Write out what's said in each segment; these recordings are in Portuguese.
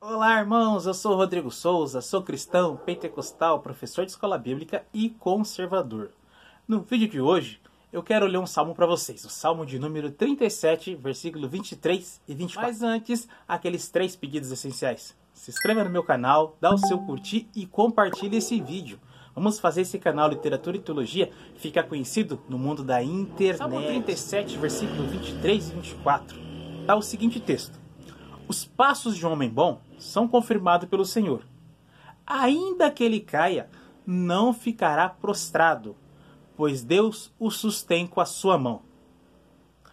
Olá, irmãos, eu sou o Rodrigo Souza, sou cristão, pentecostal, professor de escola bíblica e conservador. No vídeo de hoje, eu quero ler um salmo para vocês, o salmo de número 37, versículo 23 e 24. Mas antes, aqueles 3 pedidos essenciais. Se inscreva no meu canal, dá o seu curtir e compartilhe esse vídeo. Vamos fazer esse canal Literatura e Teologia ficar conhecido no mundo da internet. Salmo 37, versículo 23 e 24. Dá o seguinte texto. Os passos de um homem bom são confirmados pelo Senhor. Ainda que ele caia, não ficará prostrado, pois Deus o sustém com a sua mão.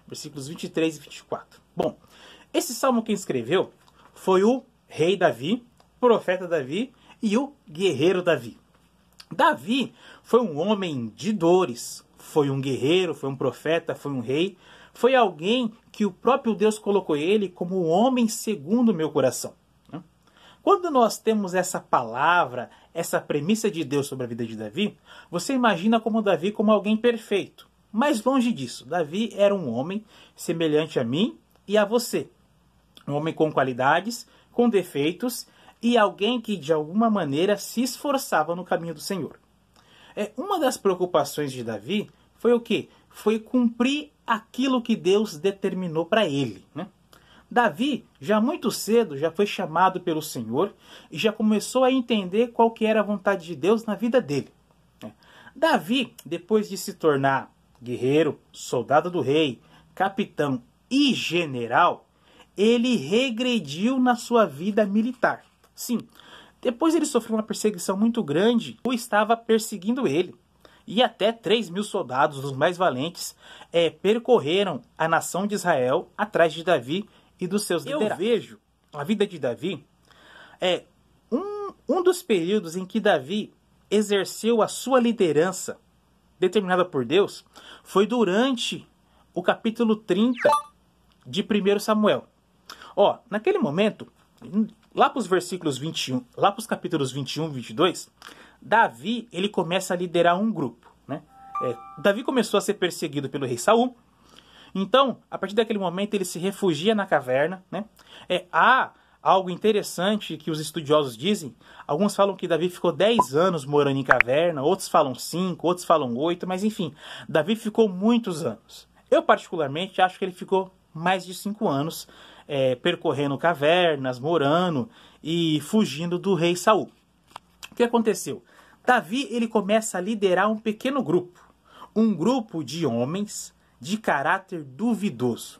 Versículos 23 e 24. Bom, esse salmo quem escreveu foi o rei Davi, profeta Davi e o guerreiro Davi. Davi foi um homem de dores, foi um guerreiro, foi um profeta, foi um rei, foi alguém que o próprio Deus colocou ele como um homem segundo o meu coração. Quando nós temos essa palavra, essa premissa de Deus sobre a vida de Davi, você imagina como Davi como alguém perfeito. Mas longe disso, Davi era um homem semelhante a mim e a você. Um homem com qualidades, com defeitos e alguém que de alguma maneira se esforçava no caminho do Senhor. Uma das preocupações de Davi foi o quê? Foi cumprir aquilo que Deus determinou para ele, Davi, já muito cedo, já foi chamado pelo Senhor e já começou a entender qual que era a vontade de Deus na vida dele. Davi, depois de se tornar guerreiro, soldado do rei, capitão e general, ele regrediu na sua vida militar. Sim, depois ele sofreu uma perseguição muito grande, o estava perseguindo ele. E até 3.000 soldados, os mais valentes, percorreram a nação de Israel atrás de Davi e dos seus liderados. Eu vejo a vida de Davi um dos períodos em que Davi exerceu a sua liderança determinada por Deus foi durante o capítulo 30 de 1 Samuel. Naquele momento, lá para os versículos 21, lá para os capítulos 21 e 22, Davi ele começa a liderar um grupo. Davi começou a ser perseguido pelo rei Saul. Então, a partir daquele momento, ele se refugia na caverna. Há algo interessante que os estudiosos dizem. Alguns falam que Davi ficou 10 anos morando em caverna, outros falam 5, outros falam 8, mas enfim, Davi ficou muitos anos. Eu, particularmente, acho que ele ficou mais de 5 anos percorrendo cavernas, morando e fugindo do rei Saul. O que aconteceu? Davi ele começa a liderar um pequeno grupo. Um grupo de homens de caráter duvidoso.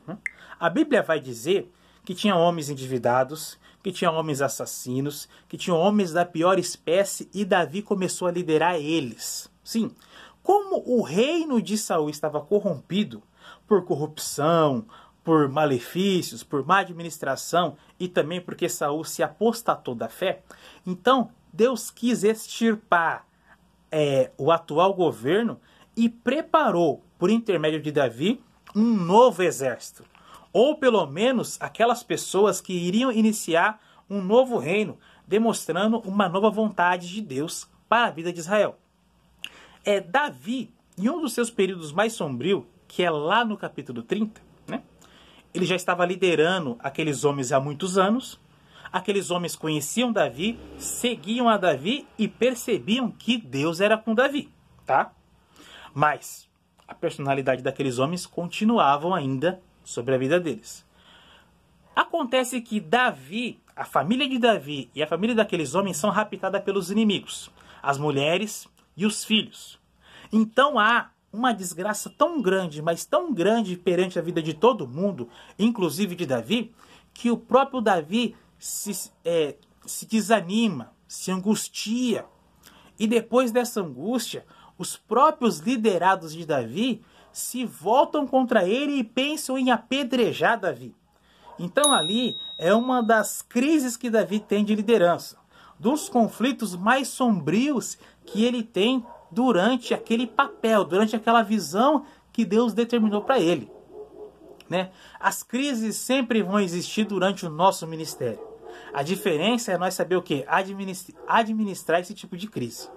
A Bíblia vai dizer que tinha homens endividados, que tinha homens assassinos, que tinha homens da pior espécie e Davi começou a liderar eles. Sim, como o reino de Saul estava corrompido por corrupção, por malefícios, por má administração e também porque Saul se apostatou da fé, então Deus quis extirpar o atual governo e preparou, por intermédio de Davi, um novo exército. Ou pelo menos aquelas pessoas que iriam iniciar um novo reino, demonstrando uma nova vontade de Deus para a vida de Israel. Davi, em um dos seus períodos mais sombrios, que é lá no capítulo 30, ele já estava liderando aqueles homens há muitos anos. Aqueles homens conheciam Davi, seguiam a Davi e percebiam que Deus era com Davi, tá? Mas a personalidade daqueles homens continuavam ainda sobre a vida deles. Acontece que Davi, a família de Davi e a família daqueles homens são raptadas pelos inimigos, as mulheres e os filhos. Então há uma desgraça tão grande, mas tão grande perante a vida de todo mundo, inclusive de Davi, que o próprio Davi se desanima, se angustia. E depois dessa angústia, os próprios liderados de Davi se voltam contra ele e pensam em apedrejar Davi. Então ali é uma das crises que Davi tem de liderança, dos conflitos mais sombrios que ele tem durante aquele papel, durante aquela visão que Deus determinou para ele. As crises sempre vão existir durante o nosso ministério. A diferença é nós saber o quê? Administrar esse tipo de crise.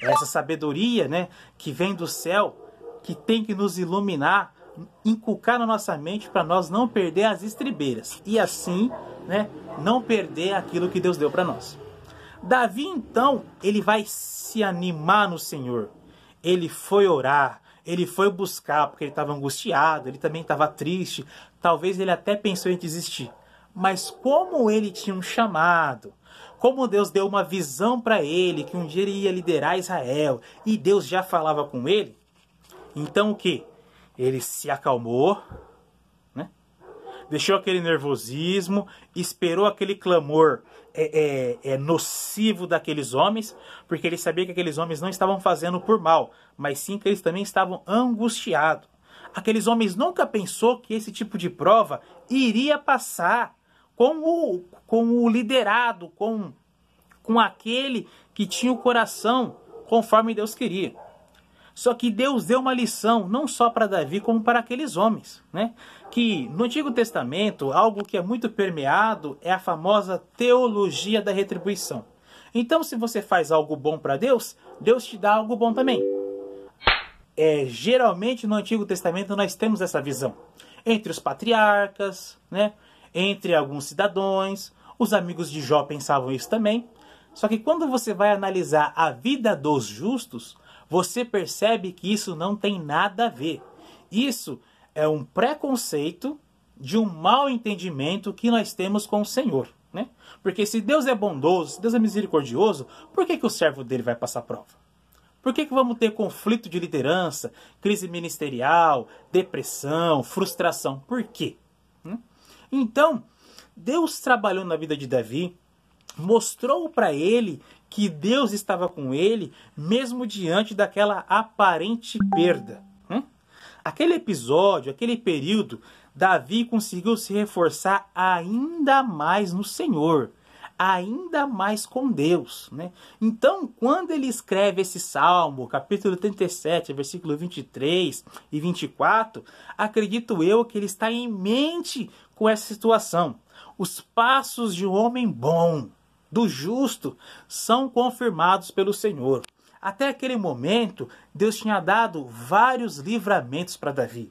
Essa sabedoria que vem do céu, que tem que nos iluminar, inculcar na nossa mente para nós não perder as estribeiras. E assim né, não perder aquilo que Deus deu para nós. Davi, então, ele vai se animar no Senhor. Ele foi orar, ele foi buscar, porque ele estava angustiado, ele também estava triste. Talvez ele até pensou em desistir. Mas como ele tinha um chamado, como Deus deu uma visão para ele, que um dia ele ia liderar Israel, e Deus já falava com ele, então o que? Ele se acalmou, né? Deixou aquele nervosismo, esperou aquele clamor nocivo daqueles homens, porque ele sabia que aqueles homens não estavam fazendo por mal, mas sim que eles também estavam angustiados. Aqueles homens nunca pensou que esse tipo de prova iria passar com o liderado, com aquele que tinha o coração conforme Deus queria. Só que Deus deu uma lição, não só para Davi, como para aqueles homens, né? Que no Antigo Testamento, algo que é muito permeado é a famosa teologia da retribuição. Então, se você faz algo bom para Deus, Deus te dá algo bom também. Geralmente no Antigo Testamento nós temos essa visão. Entre os patriarcas, né? Entre alguns cidadãos, os amigos de Jó pensavam isso também. Só que quando você vai analisar a vida dos justos, você percebe que isso não tem nada a ver. Isso é um preconceito de um mau entendimento que nós temos com o Senhor, né? Porque se Deus é bondoso, se Deus é misericordioso, por que o servo dele vai passar prova? Por que vamos ter conflito de liderança, crise ministerial, depressão, frustração? Por quê? Então, Deus trabalhou na vida de Davi, mostrou para ele que Deus estava com ele, mesmo diante daquela aparente perda. Aquele episódio, aquele período, Davi conseguiu se reforçar ainda mais no Senhor, ainda mais com Deus, né? Então, quando ele escreve esse salmo, capítulo 37, versículo 23 e 24, acredito eu que ele está em mente com essa situação. Os passos de um homem bom, do justo, são confirmados pelo Senhor. Até aquele momento, Deus tinha dado vários livramentos para Davi.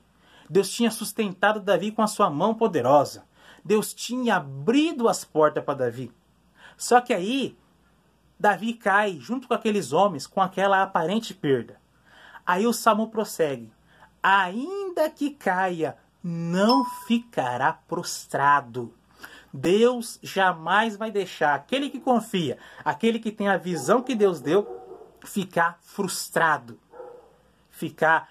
Deus tinha sustentado Davi com a sua mão poderosa. Deus tinha abrido as portas para Davi. Só que aí, Davi cai junto com aqueles homens com aquela aparente perda. Aí o salmo prossegue. Ainda que caia, não ficará prostrado. Deus jamais vai deixar aquele que confia, aquele que tem a visão que Deus deu, ficar frustrado. Ficar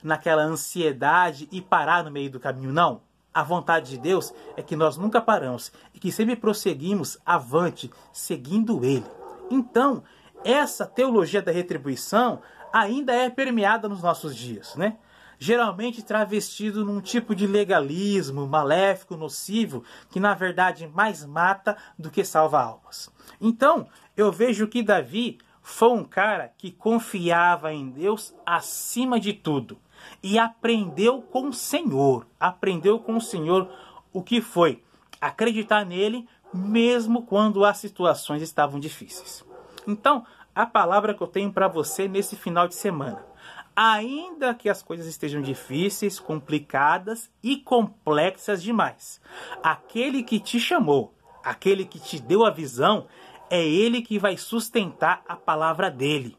naquela ansiedade e parar no meio do caminho. Não. A vontade de Deus é que nós nunca paramos e que sempre prosseguimos avante, seguindo Ele. Então, essa teologia da retribuição ainda é permeada nos nossos dias, né? Geralmente travestido num tipo de legalismo maléfico, nocivo, que na verdade mais mata do que salva almas. Então, eu vejo que Davi foi um cara que confiava em Deus acima de tudo. E aprendeu com o Senhor. Aprendeu com o Senhor o que foi? Acreditar nele mesmo quando as situações estavam difíceis. Então, a palavra que eu tenho para você nesse final de semana. Ainda que as coisas estejam difíceis, complicadas e complexas demais, aquele que te chamou, aquele que te deu a visão, é ele que vai sustentar a palavra dele.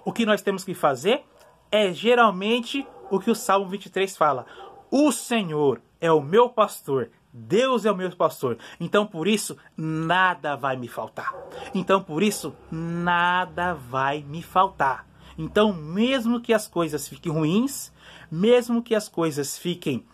O que nós temos que fazer é geralmente o que o Salmo 23 fala. O Senhor é o meu pastor, Deus é o meu pastor. Então por isso nada vai me faltar. Então por isso nada vai me faltar. Então mesmo que as coisas fiquem ruins, mesmo que as coisas fiquem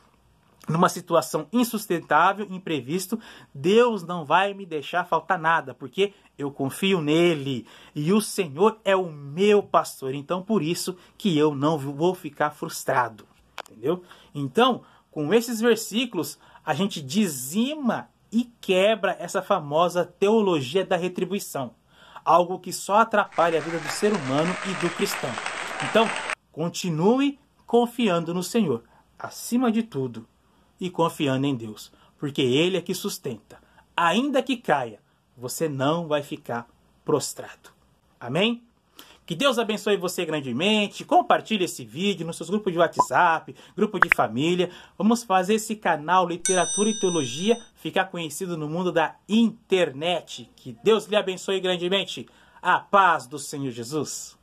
numa situação insustentável, imprevisto, Deus não vai me deixar faltar nada, porque eu confio nele e o Senhor é o meu pastor. Então por isso que eu não vou ficar frustrado, entendeu? Então, com esses versículos, a gente dizima e quebra essa famosa teologia da retribuição, algo que só atrapalha a vida do ser humano e do cristão. Então, continue confiando no Senhor, acima de tudo, e confiando em Deus, porque Ele é que sustenta. Ainda que caia, você não vai ficar prostrado. Amém? Que Deus abençoe você grandemente. Compartilhe esse vídeo nos seus grupos de WhatsApp, grupo de família. Vamos fazer esse canal Literatura e Teologia ficar conhecido no mundo da internet. Que Deus lhe abençoe grandemente. A paz do Senhor Jesus.